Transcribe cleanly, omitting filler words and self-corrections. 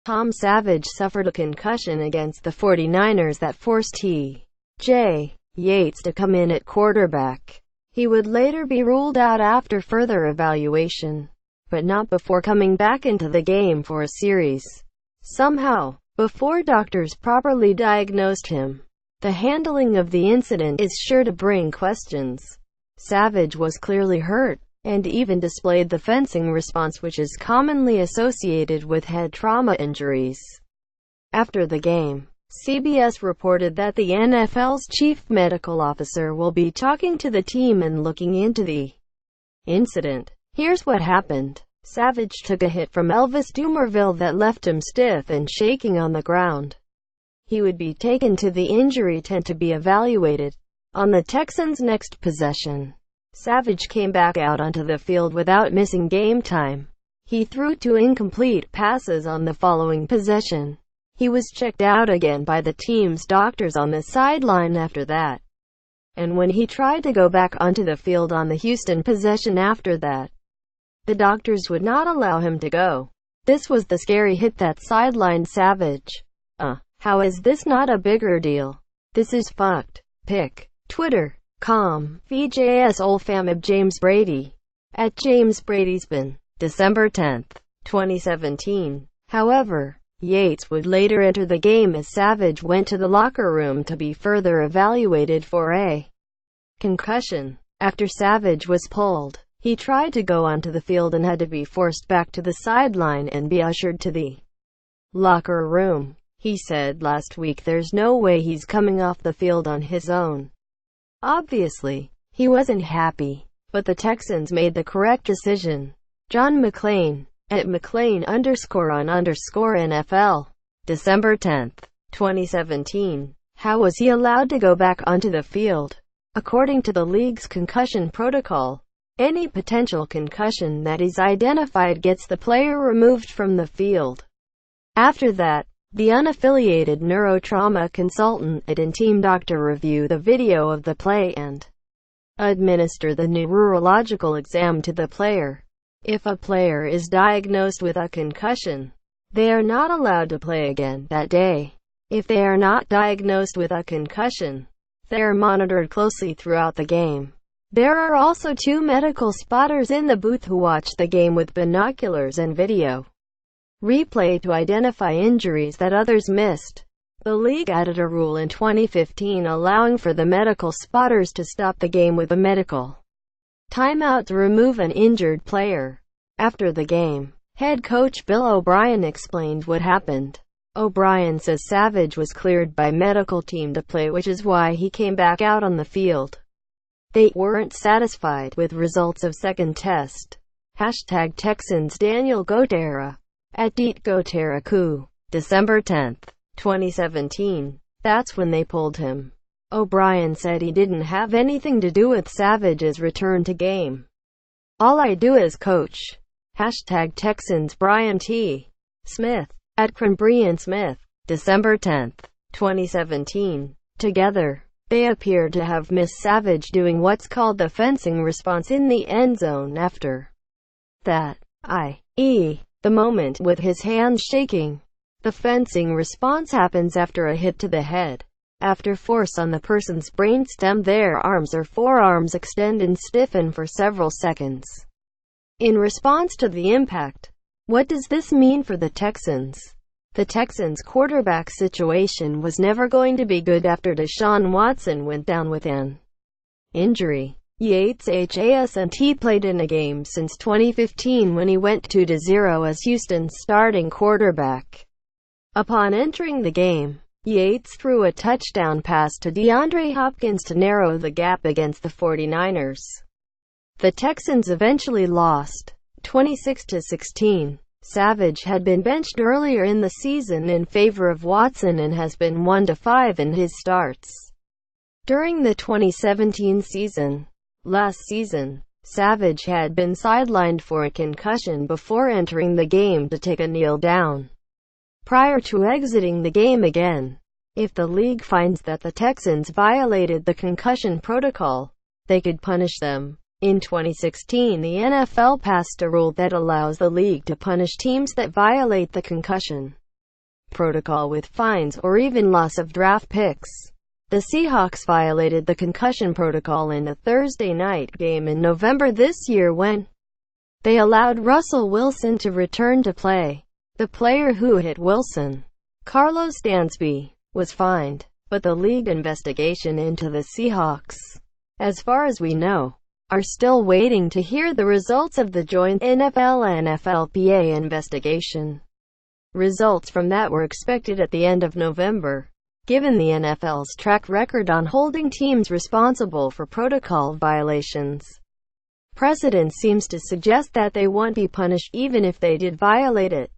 Tom Savage suffered a concussion against the 49ers that forced T.J. Yates to come in at quarterback. He would later be ruled out after further evaluation, but not before coming back into the game for a series. Somehow, before doctors properly diagnosed him. The handling of the incident is sure to bring questions. Savage was clearly hurt, and even displayed the fencing response which is commonly associated with head trauma injuries. After the game, CBS reported that the NFL's chief medical officer will be talking to the team and looking into the incident. Here's what happened. Savage took a hit from Elvis Dumervil that left him stiff and shaking on the ground. He would be taken to the injury tent to be evaluated. On the Texans' next possession, Savage came back out onto the field without missing game time. He threw 2 incomplete passes on the following possession. He was checked out again by the team's doctors on the sideline after that. And when he tried to go back onto the field on the Houston possession after that, the doctors would not allow him to go. This was the scary hit that sidelined Savage. How is this not a bigger deal? This is fucked. Pic. Twitter.com. VJS Olfamib James Brady. At James Brady'sbeen. December 10, 2017. However, Yates would later enter the game as Savage went to the locker room to be further evaluated for a concussion. After Savage was pulled, he tried to go onto the field and had to be forced back to the sideline and be ushered to the locker room. He said last week there's no way he's coming off the field on his own. Obviously, he wasn't happy, but the Texans made the correct decision. John McClain, at McClain_on_NFL. December 10, 2017. How was he allowed to go back onto the field? According to the league's concussion protocol, any potential concussion that is identified gets the player removed from the field. After that, the unaffiliated neurotrauma consultant and team doctor review the video of the play and administer the neurological exam to the player. If a player is diagnosed with a concussion, they are not allowed to play again that day. If they are not diagnosed with a concussion, they are monitored closely throughout the game. There are also 2 medical spotters in the booth who watch the game with binoculars and video replay to identify injuries that others missed. The league added a rule in 2015 allowing for the medical spotters to stop the game with a medical timeout to remove an injured player. After the game, head coach Bill O'Brien explained what happened. O'Brien says Savage was cleared by medical team to play, which is why he came back out on the field. They weren't satisfied with results of second test. #Texans Daniel Gotera. At DeetGotera. December 10, 2017. That's when they pulled him. O'Brien said he didn't have anything to do with Savage's return to game. All I do is coach. #Texans Brian T. Smith. At Cranbrian Smith. December 10, 2017. Together, they appear to have missed Savage doing what's called the fencing response in the end zone after that, i.e., the moment with his hands shaking. The fencing response happens after a hit to the head. After force on the person's brainstem, their arms or forearms extend and stiffen for several seconds in response to the impact. What does this mean for the Texans? The Texans' quarterback situation was never going to be good after Deshaun Watson went down with an injury. Yates hasn't played in a game since 2015 when he went 2-0 as Houston's starting quarterback. Upon entering the game, Yates threw a touchdown pass to DeAndre Hopkins to narrow the gap against the 49ers. The Texans eventually lost, 26-16. Savage had been benched earlier in the season in favor of Watson and has been 1-5 in his starts during the 2017 season. Last season, Savage had been sidelined for a concussion before entering the game to take a kneel down prior to exiting the game again. If the league finds that the Texans violated the concussion protocol, they could punish them. In 2016, the NFL passed a rule that allows the league to punish teams that violate the concussion protocol with fines or even loss of draft picks. The Seahawks violated the concussion protocol in a Thursday night game in November this year when they allowed Russell Wilson to return to play. The player who hit Wilson, Carlos Dansby, was fined, but the league investigation into the Seahawks, as far as we know, are still waiting to hear the results of the joint NFL-NFLPA investigation. Results from that were expected at the end of November. Given the NFL's track record on holding teams responsible for protocol violations, precedent seems to suggest that they won't be punished even if they did violate it.